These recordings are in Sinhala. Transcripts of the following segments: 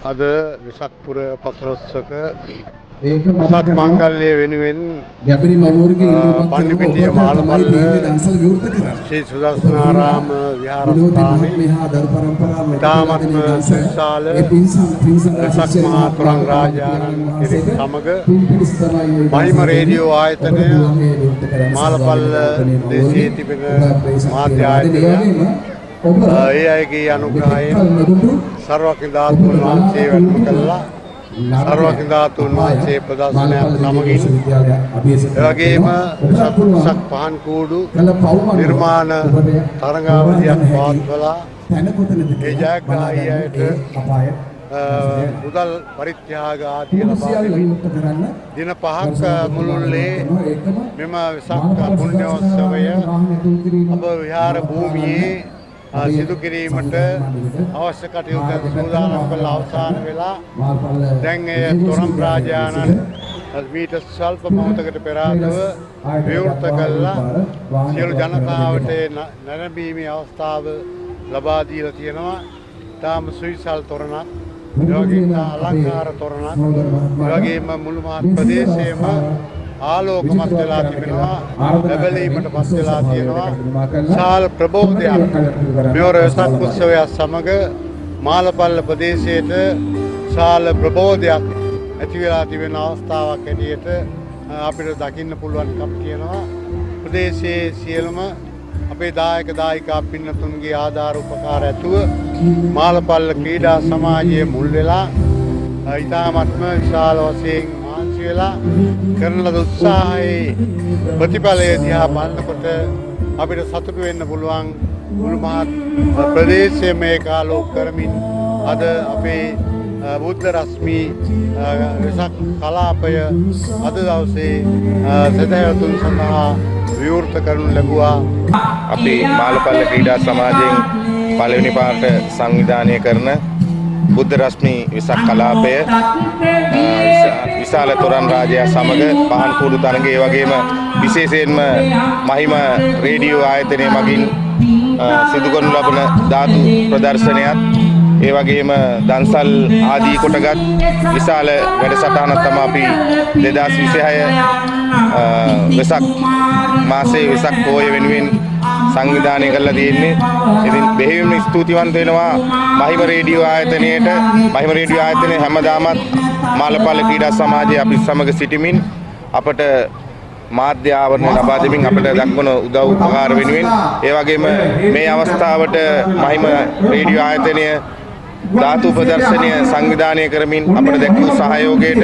අද වෙසක් පුර පසළොස්වක සත් මංගල්‍ය වෙනුවෙන් පන්නිපිටිය මාළපල්ල ශ්‍රී සුදර්ශනාරාම විහාරස්ථානයේ ඉතාමත්ම විශාල වෙසක් මහා තුරං රාජානන් සමග මහිම රේඩියෝ ආයතනය මාළපල්ල දේශයේ තිබෙන මාධ්‍ය ආයතනය ඒ අයගේ අනුග්‍රහයෙන් සර්වඥ ධාතුන් වහන්සේ වැඩම කළා. සර්වඥ ධාතුන් වහන්සේ ප්‍රදර්ශනයක් සමගින් එවැගේම සත් පහන් කූඩු නිර්මාණ තරඟාවලියක් පවත්වලා ඒ ජයග්‍රාහී අයට මුදල් පරිත්‍යාග ආදිය ලබා දින 5ක් මුළුල්ලේ මෙම වෙසක් පුණ්‍යෝත්සවය අප විහාර භූමියේ සිදු කිරීමට අවශ්‍ය කටයුතු සූදානම් කළ අවසාන වෙලා දැන් එය තොරම් රාජානන් මීට ස්වල්ප මොහොතකට පෙර ආතුව විවෘත කළා. සියලු ජනතාවට නැරඹීමේ අවස්ථාව ලබා දීලා තියෙනවා. තාම සුවිසල් තොරණක්, ඒ වගේම අලංකාර තොරණක්, ඒ වගේම මුළු මහත් ප්‍රදේශයේම ආලෝකමත් වෙලා තිබෙනවා. ලැබලීමට පස් වෙලා තියෙනවා. සාල ප්‍රබෝධයක් මෙවර වෙසක් උත්සවය සමග මාළපල්ල ප්‍රදේශයේට සාල ප්‍රබෝධයක් ඇති වෙලා තිබෙන අවස්ථාවක් ඇටියට අපිට දකින්න පුළුවන්කම් තියෙනවා. ප්‍රදේශයේ සියලුම අපේ දායක දායිකා පින්නතුන්ගේ ආධාර උපකාර ඇතුව මාළපල්ල ක්‍රීඩා සමාජයේ මුල් වෙලා ඉතාමත්ම විශාල වශයෙන් වෙලා කරන ලද උත්සාහයේ ප්‍රතිඵලය දිහා බලනකොට අපිට සතුටු වෙන්න පුළුවන්. මුළු මහත් ප්‍රදේශයේ මේක ආලෝක කරමින් අද අපේ බුද්ධ රශ්මි වෙසක් කලාපය අද දවසේ සදහවතුන් සඳහා විවෘත කරනු ලැබුවා. අපේ මාළපල්ල ක්‍රීඩා සමාජයෙන් පළවෙනි පාරට සංවිධානය කරන බුද්ධ රශ්මි වෙසක් කලාපය විශාල තොරන් රාජයා සමග පහන් කූඩු තරඟය, ඒ වගේම විශේෂයෙන්ම මහිම රේඩියෝ ආයතනය මගින් සිදු කරනු ලබන ධාතු ප්‍රදර්ශනයත්, ඒ වගේම දන්සල් ආදී කොටගත් විශාල වැඩසටහනක් තමයි අපි 2026 වෙසක් මාසයේ වෙසක් පෝය වෙනුවෙන් සංවිධානය කරලා තියෙන්නේ. ඉතින් බෙහෙවින්ම ස්තුතිවන්ත වෙනවා මහිම රේඩියෝ ආයතනයට. මහිම රේඩියෝ ආයතනය හැමදාමත් මාළපල්ල ක්‍රීඩා සමාජයේ අපි සමග සිටිමින් අපට මාධ්‍ය ආවරණ ලබා දෙමින් අපට දක්වන උදව් උපකාර වෙනුවෙන්, ඒ වගේම මේ අවස්ථාවට මහිම රේඩියෝ ආයතනය ධාතු ප්‍රදර්ශනය සංවිධානය කරමින් අපට දැක්වූ සහයෝගයට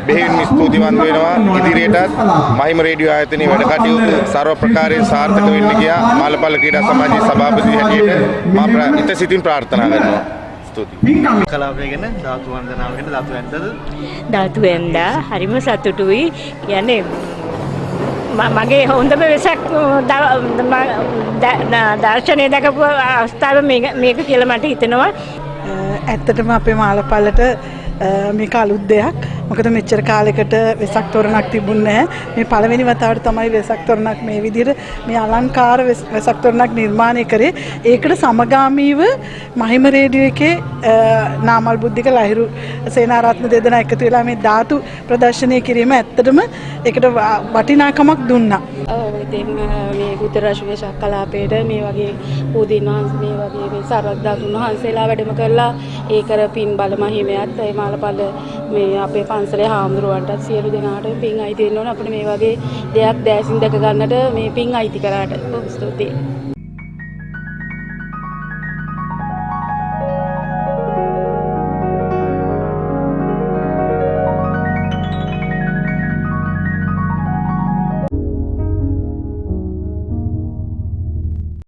බෙහෙවින්ම ස්තුතිවන්ත වෙනවා. ඉදිරියටත් මහිම රේඩියෝ ආයතනයේ වැඩ කටයුතු සර්ව ප්‍රකාරයෙන් සාර්ථක වෙන්න කියා මාළපල්ල ක්‍රීඩා සමාජයේ සභාපති හැටියට මම ඉත සිතින් ප්‍රාර්ථනා කරනවා. ස්තුතියි. කලාපය ගැන ධාතු වන්දනාව ගැන ධාතු ඇත්තද? ධාතු වෙන්දා හරිම සතුටුයි. කියන්නේ මගේ හොඳම වෙසක් දර්ශනය දැකපු අවස්ථාව මේක කියලා මට හිතෙනවා. ඇත්තටම අපේ මාලපල්ලට මේක අලුත් දෙයක්. මොකද මෙච්චර කාලයකට වෙසක් තොරණක් තිබුණේ නැහැ. මේ පළවෙනි වතාවට තමයි වෙසක් තොරණක් මේ විදිහට මේ අලංකාර වෙසක් තොරණක් නිර්මාණය කරේ. ඒකට සමගාමීව මහිම රේඩියෝ එකේ නාමල් බුද්ධික ලහිරු සේනාරත්න දෙදෙනා එකතු වෙලා මේ ධාතු ප්‍රදර්ශනය කිරීම ඇත්තටම ඒකට වටිනාකමක් දුන්නා. ඔව් ඉතින් මේ උත්තරාශ වෙසක් කලාපයට මේ වගේ පූදීන වහන්සේ මේ වගේ මේ සරත් ධාතුන් වහන්සේලා වැඩම කරලා ඒ කර පින් බල මහිමයත් ඒ මාලපල්ල මේ අපේ පන්සලේ හාමුදුරුවන්ටත් සියලු දෙනාටම පින් අයිති වෙන්න ඕන. අපිට මේ වගේ දෙයක් දැසින් දැක ගන්නට මේ පින් අයිති කරාට. බොහොම ස්තුතියි.